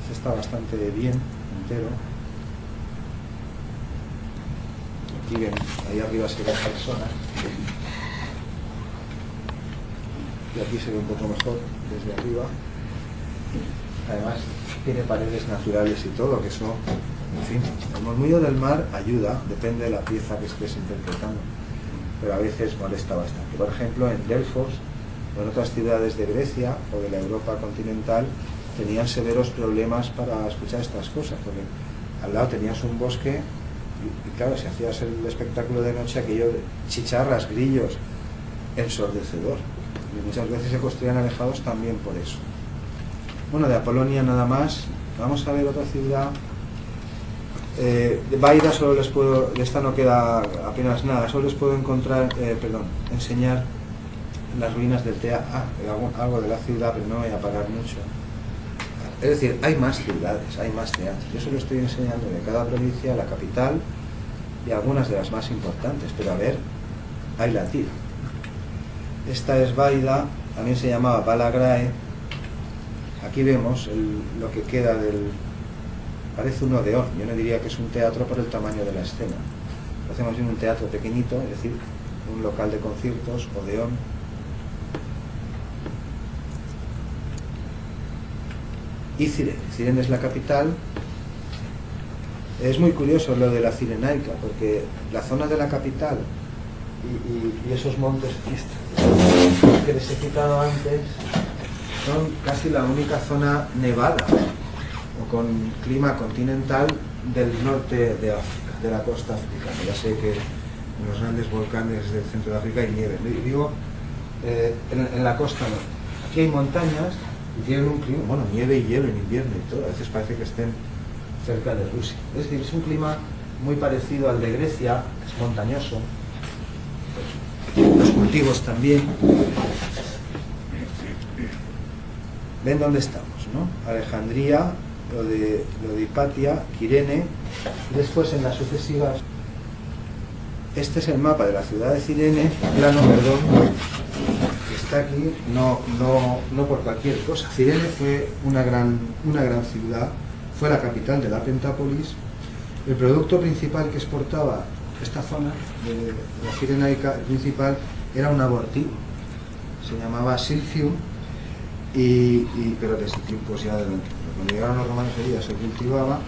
este está bastante bien, entero. Aquí ven, ahí arriba se ven personas. Y aquí se ve un poco mejor desde arriba. Además, tiene paredes naturales y todo, que eso, en fin, el murmullo del mar ayuda, depende de la pieza que estés interpretando, pero a veces molesta bastante. Por ejemplo, en Delfos o en otras ciudades de Grecia o de la Europa continental tenían severos problemas para escuchar estas cosas, porque al lado tenías un bosque y claro, si hacías el espectáculo de noche, aquello de chicharras, grillos, ensordecedor, y muchas veces se construían alejados también por eso. Bueno, de Apolonia nada más. Vamos a ver otra ciudad. De Baida solo les puedo, de esta no queda apenas nada, solo les puedo enseñar las ruinas del algo de la ciudad, pero no voy a parar mucho. Es decir, hay más ciudades, hay más teatros. Yo solo estoy enseñando de cada provincia, la capital y algunas de las más importantes, pero a ver, hay la tira. Esta es Baida, también se llamaba Balagrae. Aquí vemos lo que queda del... Parece un odeón, yo no diría que es un teatro por el tamaño de la escena. Hacemos bien un teatro pequeñito, es decir, un local de conciertos, odeón. Y Cirene. Cirene es la capital. Es muy curioso lo de la Cirenaica, porque la zona de la capital y esos montes que les he citado antes son casi la única zona nevada o con clima continental del norte de África, de la costa africana. Ya sé que en los grandes volcanes del centro de África hay nieve, digo en la costa norte. Aquí hay montañas y tienen un clima, bueno, nieve y hielo en invierno y todo, a veces parece que estén cerca de Rusia. Es decir, es un clima muy parecido al de Grecia, es montañoso, los cultivos también. Ven dónde estamos, ¿no? Alejandría, lo de Hipatia, Cirene, y después en las sucesivas. Este es el mapa de la ciudad de Cirene, plano, perdón, que está aquí, no por cualquier cosa. Cirene fue una gran ciudad, fue la capital de la Pentápolis. El producto principal que exportaba esta zona de la Cirenaica, el principal, era un abortivo, se llamaba Silphium, pero desde tiempos ya adelante. Cuando llegaron los romanos allí ya se cultivaba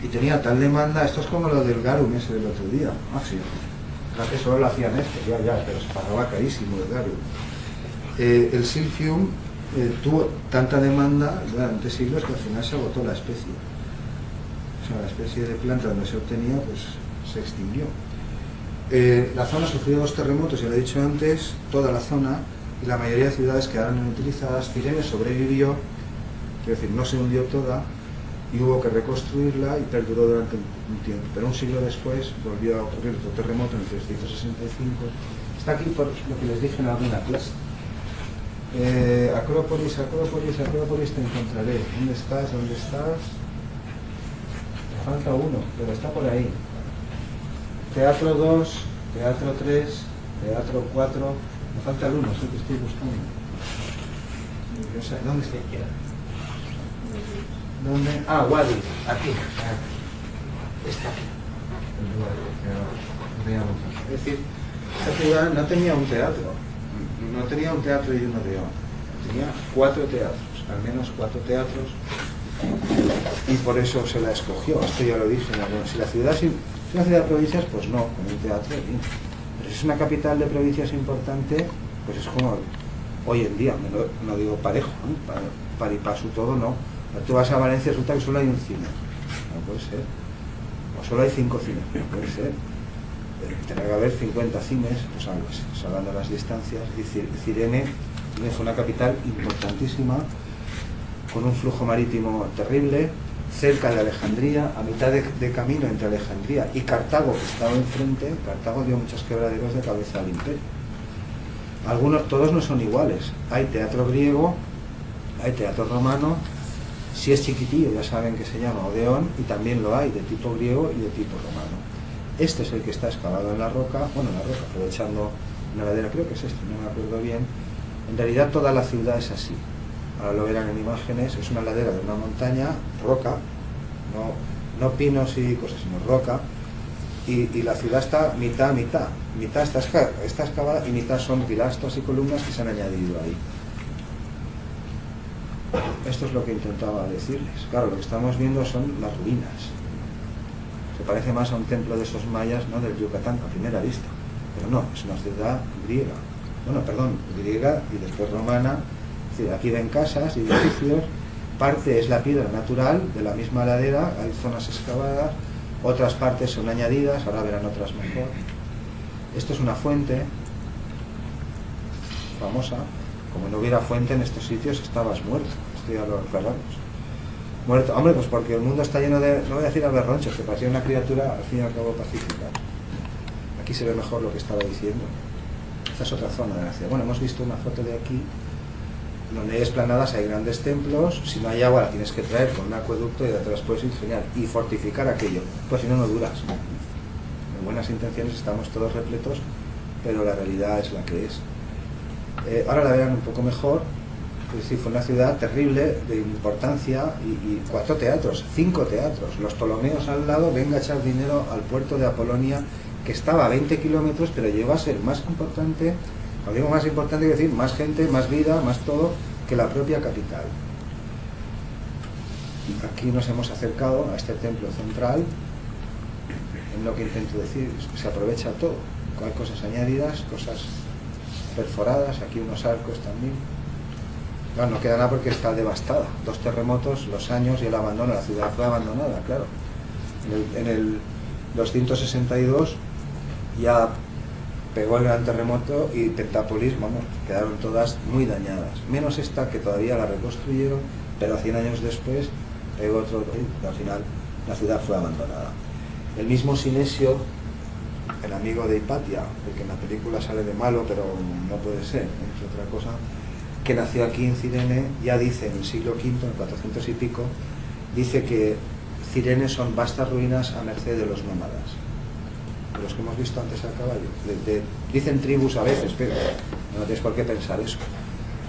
y tenía tal demanda. Esto es como lo del garum ese del otro día. Ah, sí, que solo lo hacían pero se pagaba carísimo el garum. El Silphium tuvo tanta demanda durante siglos que al final se agotó la especie. O sea, la especie de planta donde se obtenía pues se extinguió. La zona sufrió 2 terremotos, ya lo he dicho antes, toda la zona, y la mayoría de ciudades quedaron inutilizadas. Cirene sobrevivió, quiero decir, no se hundió toda, y hubo que reconstruirla y perduró durante un tiempo. Pero un siglo después volvió a ocurrir otro terremoto en el 365. Está aquí por lo que les dije en alguna clase. Acrópolis, te encontraré. ¿Dónde estás? Me falta uno, pero está por ahí. Teatro 2, Teatro 3, Teatro 4, me falta el 1, es el que estoy buscando. O sea, ¿dónde está? ¿Dónde? Ah, Wadi, aquí. Está aquí. Es decir, esta ciudad no tenía un teatro, no tenía un teatro y un odeón, tenía 4 teatros, al menos 4 teatros, y por eso se la escogió. Esto ya lo dije, si la ciudad es una ciudad de provincias, pues no, con un teatro, pero si es una capital de provincias importante, pues es como hoy en día, no digo parejo, ¿no? Para y paso todo, no. Tú vas a Valencia, resulta que solo hay un cine, no puede ser, o solo hay 5 cines, no puede ser. Tendrá que haber 50 cines, pues algo así, salvando las distancias. Y Cirene fue una capital importantísima, con un flujo marítimo terrible, cerca de Alejandría, a mitad de camino entre Alejandría y Cartago, que estaba enfrente. Cartago dio muchos quebraderos de cabeza al imperio. Todos no son iguales. Hay teatro griego, hay teatro romano. Si es chiquitillo, ya saben que se llama Odeón, y también lo hay de tipo griego y de tipo romano. Este es el que está excavado en la roca, aprovechando una ladera, creo que es este, no me acuerdo bien. En realidad toda la ciudad es así, ahora lo verán en imágenes, es una ladera de una montaña, roca, no pinos y cosas, sino roca, y la ciudad está mitad a mitad, mitad está excavada y mitad son pilastros y columnas que se han añadido ahí. Esto es lo que intentaba decirles. Claro, lo que estamos viendo son las ruinas. Se parece más a un templo de esos mayas, ¿no?, del Yucatán a primera vista, pero no, es una ciudad griega, griega y después romana. Es decir, aquí ven casas y edificios, parte es la piedra natural de la misma ladera, hay zonas excavadas, otras partes son añadidas, ahora verán otras mejor. Esto es una fuente famosa, como no hubiera fuente en estos sitios estabas muerto, esto ya lo aclaramos. Muerto, hombre, pues porque el mundo está lleno de, no voy a decir aberronchos, que parecía una criatura al fin y al cabo pacífica. Aquí se ve mejor lo que estaba diciendo. Esta es otra zona de la ciudad. Bueno, hemos visto una foto de aquí, donde hay esplanadas, hay grandes templos. Si no hay agua la tienes que traer con un acueducto y de atrás puedes ingeniar y fortificar aquello, pues si no, no duras. En buenas intenciones estamos todos repletos, pero la realidad es la que es. Ahora la verán un poco mejor. Es decir, fue una ciudad terrible, de importancia, y 4 teatros, 5 teatros. Los Ptolomeos al lado, venga a echar dinero al puerto de Apolonia, que estaba a 20 kilómetros, pero llegó a ser más importante, cuando digo más importante, quiero decir, más gente, más vida, más todo, que la propia capital. Aquí nos hemos acercado a este templo central, en lo que intento decir, es que se aprovecha todo. Hay cosas añadidas, cosas perforadas, aquí unos arcos también. Claro, no queda nada porque está devastada. 2 terremotos, los años y el abandono. La ciudad fue abandonada, claro. En el 262 ya pegó el gran terremoto y Pentápolis, quedaron todas muy dañadas. Menos esta, que todavía la reconstruyeron, pero 100 años después pegó otro y al final la ciudad fue abandonada. El mismo Sinesio, el amigo de Hipatia, porque en la película sale de malo, pero no puede ser, es otra cosa, que nació aquí en Cirene, ya dice en el siglo V, en 400 y pico, dice que Cirene son vastas ruinas a merced de los nómadas, de los que hemos visto antes al caballo. Dicen tribus a veces, pero no tienes por qué pensar eso.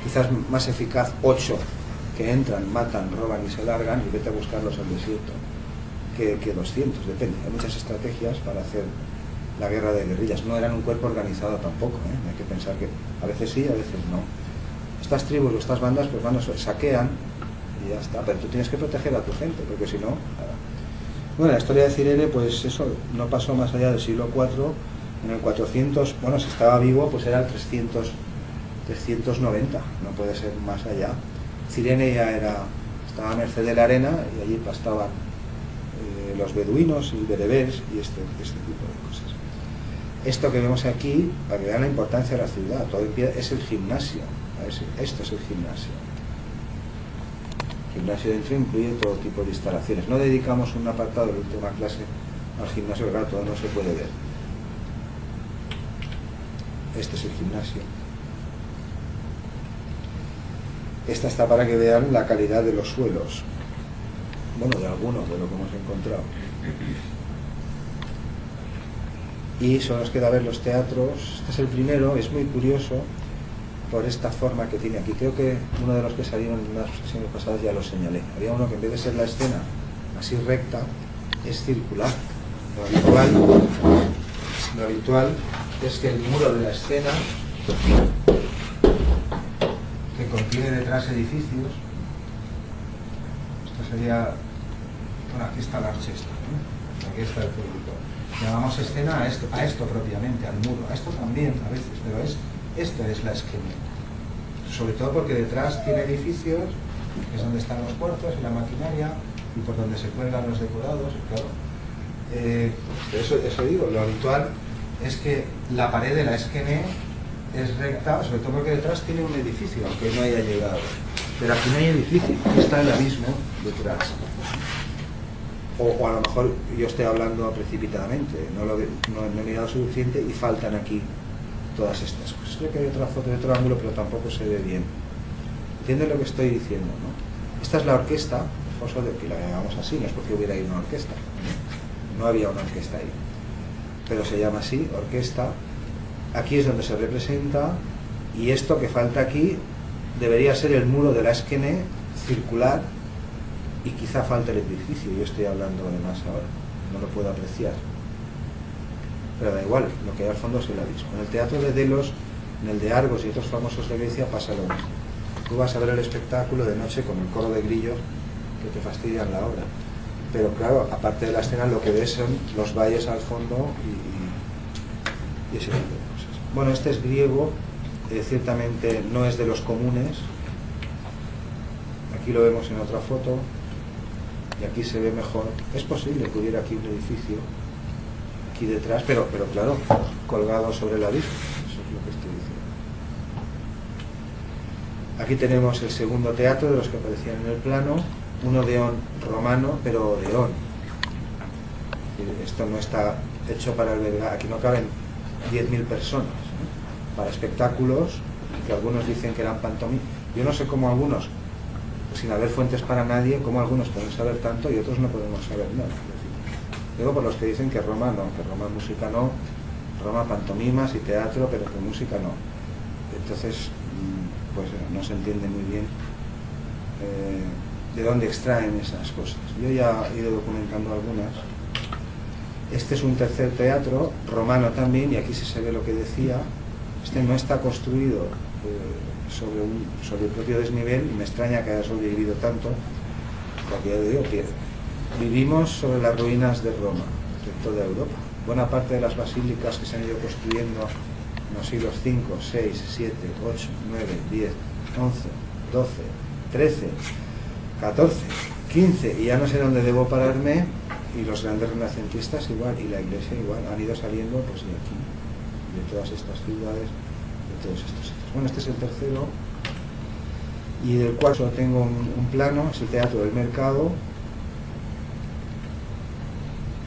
Quizás más eficaz 8 que entran, matan, roban y se largan y vete a buscarlos al desierto, que 200, depende. Hay muchas estrategias para hacer la guerra de guerrillas. No eran un cuerpo organizado tampoco, ¿eh? Hay que pensar que a veces sí, a veces no. Estas tribus o estas bandas pues saquean y ya está, pero tú tienes que proteger a tu gente, porque si no, nada. Bueno, la historia de Cirene, pues eso no pasó más allá del siglo IV. En el 400, bueno, si estaba vivo, pues era el 390, no puede ser más allá. Cirene ya estaba a merced de la arena y allí pastaban los beduinos y bereberes y este tipo de cosas. Esto que vemos aquí, para que vean la importancia de la ciudad, todo en pie, es el gimnasio. Esto es el gimnasio. El gimnasio dentro incluye todo tipo de instalaciones. No dedicamos un apartado de la última clase al gimnasio, claro, todo no se puede ver. Este es el gimnasio. Esta está para que vean la calidad de los suelos. Bueno, de algunos de lo que hemos encontrado. Y solo nos queda ver los teatros. Este es el primero, es muy curioso por esta forma que tiene aquí. Creo que uno de los que salieron en las sesiones pasadas ya lo señalé. Había uno que en vez de ser la escena así recta, es circular. Lo habitual es lo habitual es que el muro de la escena, que contiene detrás edificios, esto sería, bueno, aquí está el archesta, ¿no? Aquí está el público. Llamamos escena a esto propiamente, al muro, a esto también a veces, pero esta es la esquema. Sobre todo porque detrás tiene edificios, que es donde están los cuartos y la maquinaria, y por donde se cuelgan los decorados, y claro. Eso digo, lo habitual es que la pared de la esquena es recta, sobre todo porque detrás tiene un edificio, aunque no haya llegado. Pero aquí no hay edificio, aquí está el abismo detrás. O a lo mejor yo estoy hablando precipitadamente, no he mirado suficiente y faltan aquí todas estas cosas. Creo que hay otra foto de otro ángulo, pero tampoco se ve bien. ¿Entiendes lo que estoy diciendo, no? Esta es la orquesta, Foso de que la llamamos así, no es porque hubiera ahí una orquesta. No había una orquesta ahí. Pero se llama así, orquesta. Aquí es donde se representa, y esto que falta aquí debería ser el muro de la esquena circular, y quizá falta el edificio. Yo estoy hablando de más ahora, no lo puedo apreciar. Pero da igual, lo que hay al fondo es el abismo. En el teatro de Delos, en el de Argos y otros famosos de Grecia pasa lo mismo. Tú vas a ver el espectáculo de noche con el coro de grillos que te fastidian la obra. Pero claro, aparte de la escena, lo que ves son los valles al fondo y ese tipo de cosas. Bueno, este es griego, ciertamente no es de los comunes. Aquí lo vemos en otra foto y aquí se ve mejor. Es posible que hubiera aquí un edificio aquí detrás, pero claro, colgado sobre el abismo. Eso es lo que estoy diciendo. Aquí tenemos el segundo teatro de los que aparecían en el plano, un odeón romano, pero odeón. Esto no está hecho para albergar, aquí no caben 10.000 personas, ¿no? Para espectáculos que algunos dicen que eran pantomimas. Yo no sé cómo algunos, sin haber fuentes para nadie, cómo algunos pueden saber tanto y otros no podemos saber nada. Digo por los que dicen que Roma no, que Roma música no, Roma pantomimas y teatro, pero que música no. Entonces, pues no se entiende muy bien de dónde extraen esas cosas. Yo ya he ido documentando algunas. Este es un tercer teatro, romano también, y aquí sí se ve lo que decía. Este no está construido sobre el propio desnivel, y me extraña que haya sobrevivido tanto, porque ya digo que vivimos sobre las ruinas de Roma, de toda Europa. Buena parte de las basílicas que se han ido construyendo en los siglos 5, 6, 7, 8, 9, 10, 11, 12, 13, 14, 15, y ya no sé dónde debo pararme, y los grandes renacentistas igual, y la iglesia igual, han ido saliendo pues de aquí, de todas estas ciudades, de todos estos sitios. Bueno, este es el tercero, y del cual solo tengo un plano, es el Teatro del Mercado,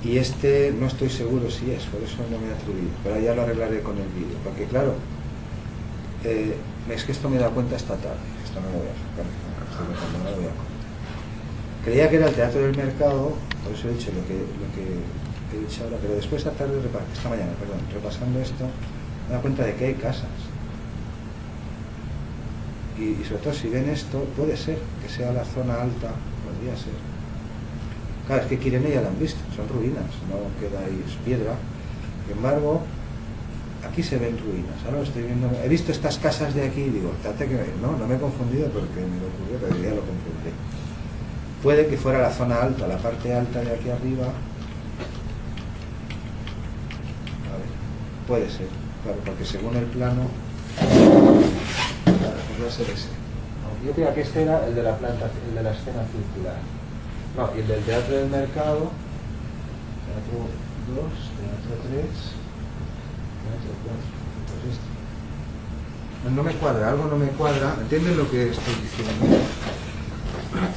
y este no estoy seguro si es, por eso no me he atrevido, pero ya lo arreglaré con el vídeo, porque claro, es que esto me he dado cuenta esta tarde, esto no lo voy a sacar, no lo voy a contar. Creía que era el Teatro del Mercado, por eso he dicho lo que he dicho ahora, pero después esta tarde, esta mañana, perdón, repasando esto, me he dado cuenta de que hay casas. Y sobre todo si ven esto, puede ser que sea la zona alta, podría ser. Claro, es que Kirene ya la han visto, son ruinas, no queda ahí, es piedra. Sin embargo, aquí se ven ruinas, ahora lo estoy viendo. He visto estas casas de aquí y digo, date que no me he confundido porque me lo ocurrió, pero ya lo comprendí. Puede que fuera la zona alta, la parte alta de aquí arriba. A ver, puede ser, claro, porque según el plano, claro, podría ser ese. Yo creía que este era el de la planta, el de la escena circular. No, y el del Teatro del Mercado, Teatro 2, Teatro 3, Teatro 4, pues este. No me cuadra, algo no me cuadra. ¿Entienden lo que estoy diciendo?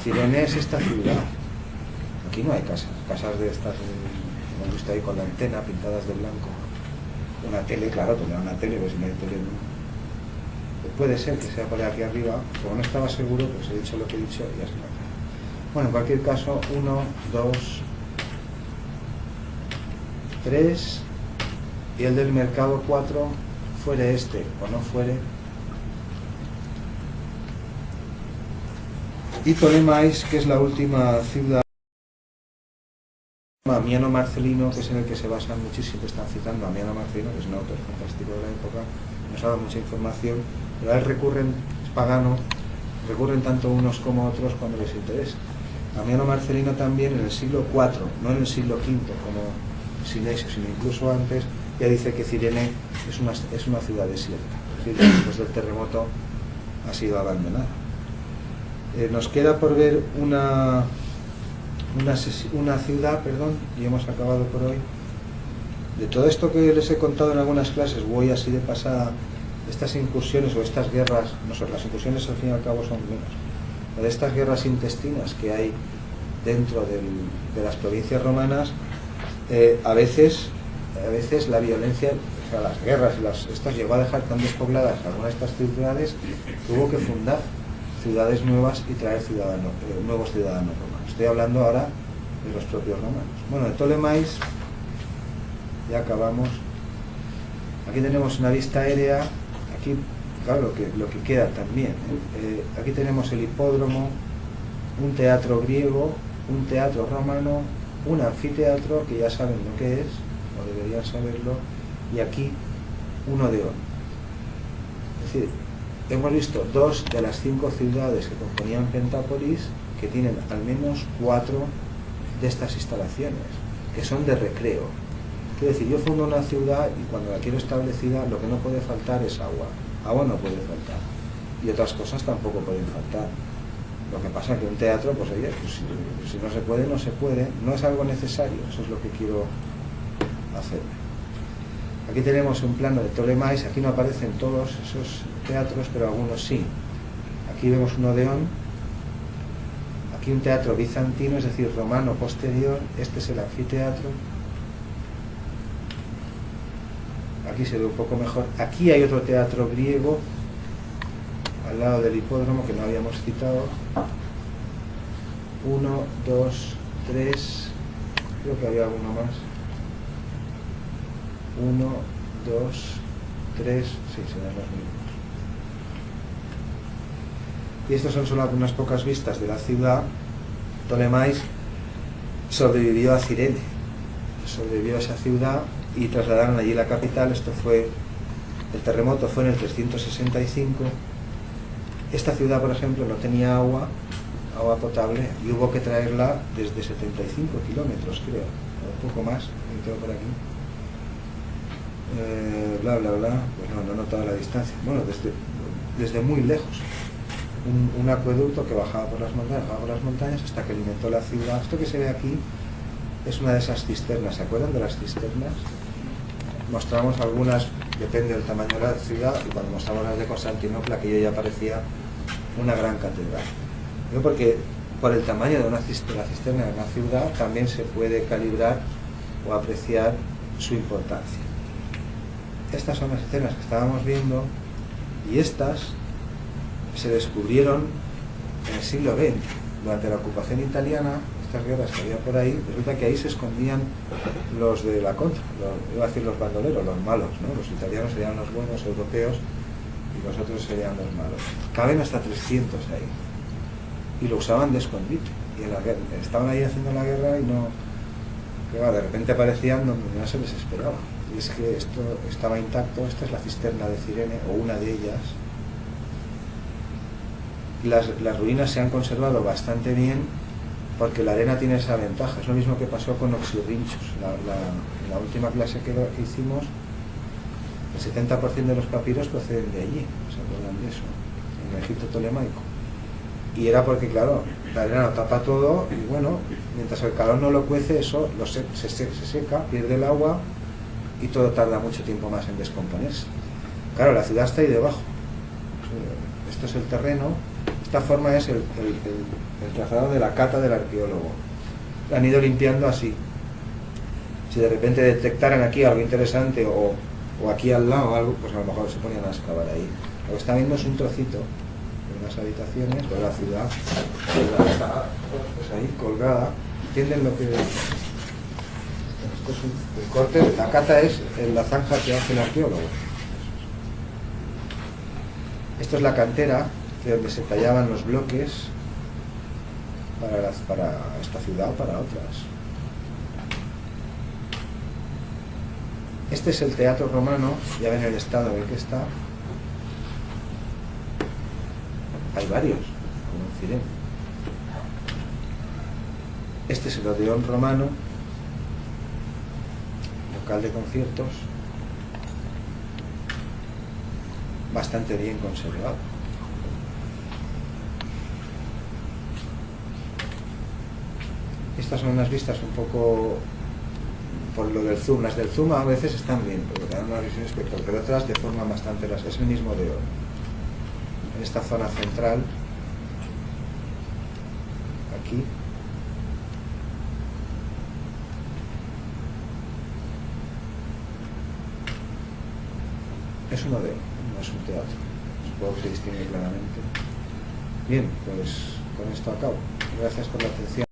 Cirene es esta ciudad. Aquí no hay casas de estas, como he visto ahí con la antena pintadas de blanco. Una tele, claro, tendrá una tele, pero si no hay tele no. Puede ser que sea por aquí arriba, como no estaba seguro, pues he dicho lo que he dicho y ya se me ha. Bueno, en cualquier caso, 1, 2, 3, y el del Mercado 4, fuere este o no fuere. Y Ptolemais, que es la última ciudad Amiano Marcelino, que es en el que se basan muchísimo, están citando a Amiano Marcelino, que es un autor fantástico de la época, nos ha dado mucha información, pero a él recurren, es pagano, recurren tanto unos como otros cuando les interesa. Amiano Marcelino también en el siglo IV, no en el siglo V como Sinesio, sino incluso antes, ya dice que Cirene es una ciudad desierta, es decir, después del terremoto ha sido abandonada. Nos queda por ver una ciudad, perdón, y hemos acabado por hoy. De todo esto que les he contado en algunas clases, voy así de pasada, estas incursiones o estas guerras, no son las incursiones al fin y al cabo son menos, de estas guerras intestinas que hay dentro de las provincias romanas, a veces la violencia, o sea, las guerras, estas llegó a dejar tan despobladas algunas de estas ciudades que hubo que fundar ciudades nuevas y traer nuevos ciudadanos romanos. Estoy hablando ahora de los propios romanos. Bueno, de Ptolemaís ya acabamos. Aquí tenemos una vista aérea, aquí claro lo que queda también, aquí tenemos el hipódromo, un teatro griego, un teatro romano, un anfiteatro que ya saben lo que es, o deberían saberlo, y aquí un odeón. Es decir, hemos visto 2 de las 5 ciudades que componían Pentápolis que tienen al menos 4 de estas instalaciones, que son de recreo. Quiero decir, yo fundo una ciudad y cuando la quiero establecida lo que no puede faltar es agua. Agua no puede faltar. Y otras cosas tampoco pueden faltar. Lo que pasa es que un teatro, pues oye, pues, si no se puede, no se puede. No es algo necesario, eso es lo que quiero hacer. Aquí tenemos un plano de Ptolemaís, aquí no aparecen todos esos teatros, pero algunos sí. Aquí vemos un odeón, aquí un teatro bizantino, es decir, romano posterior, este es el anfiteatro. Aquí se ve un poco mejor. Aquí hay otro teatro griego, al lado del hipódromo, que no habíamos citado. 1, 2, 3, creo que había alguno más. 1, 2, 3, sí, serán los mismos. Y estos son solo unas pocas vistas de la ciudad. Ptolemaís sobrevivió a Cirene, sobrevivió a esa ciudad y trasladaron allí la capital. El terremoto fue en el 365. Esta ciudad, por ejemplo, no tenía agua potable y hubo que traerla desde 75 kilómetros, creo, o un poco más, que tengo por aquí. Bla, bla, bla, pues no he notado la distancia. Bueno, desde muy lejos. Un acueducto que bajaba por las montañas hasta que alimentó la ciudad. Esto que se ve aquí es una de esas cisternas. ¿Se acuerdan de las cisternas? Mostramos algunas, depende del tamaño de la ciudad, y cuando mostramos las de Constantinopla, aquello ya parecía una gran catedral. Yo porque por el tamaño de la cisterna de una ciudad también se puede calibrar o apreciar su importancia. Estas son las escenas que estábamos viendo, y estas se descubrieron en el siglo XX, durante la ocupación italiana. Estas guerras que había por ahí, resulta que ahí se escondían los de la contra, iba a decir los bandoleros, los malos, ¿no? Los italianos serían los buenos europeos y los otros serían los malos. Caben hasta 300 ahí, y lo usaban de escondite, y en la guerra, estaban ahí haciendo la guerra y no, de repente aparecían donde no se les esperaba. Y es que esto estaba intacto. Esta es la cisterna de Cirene, o una de ellas. Las ruinas se han conservado bastante bien porque la arena tiene esa ventaja. Es lo mismo que pasó con Oxirrinchos. La última clase que hicimos, el 70% de los papiros proceden de allí, ¿se acuerdan de eso? En el Egipto tolemaico. Y era porque, claro, la arena lo tapa todo y bueno, mientras el calor no lo cuece, eso se seca, pierde el agua y todo tarda mucho tiempo más en descomponerse. Claro, la ciudad está ahí debajo. Esto es el terreno. Esta forma es el trazado de la cata del arqueólogo. La han ido limpiando así. Si de repente detectaran aquí algo interesante o aquí al lado algo, pues a lo mejor se ponían a excavar ahí. Lo que está viendo es un trocito de unas habitaciones de la ciudad, que está pues ahí colgada. ¿Entienden lo que es? Esto es el corte. La cata es la zanja que hace el arqueólogo. Esto es la cantera, de donde se tallaban los bloques para esta ciudad o para otras. Este es el teatro romano, ya ven el estado en el que está. Hay varios, como en Cirene. Este es el Odeón romano, local de conciertos, bastante bien conservado. Estas son unas vistas un poco por lo del zoom. Las del zoom a veces están bien, porque dan una visión espectacular, pero otras deforman bastante las. Es el mismo Odeón. En esta zona central, aquí, es un Odeón, no es un teatro. Supongo que se distingue claramente. Bien, pues con esto acabo. Gracias por la atención.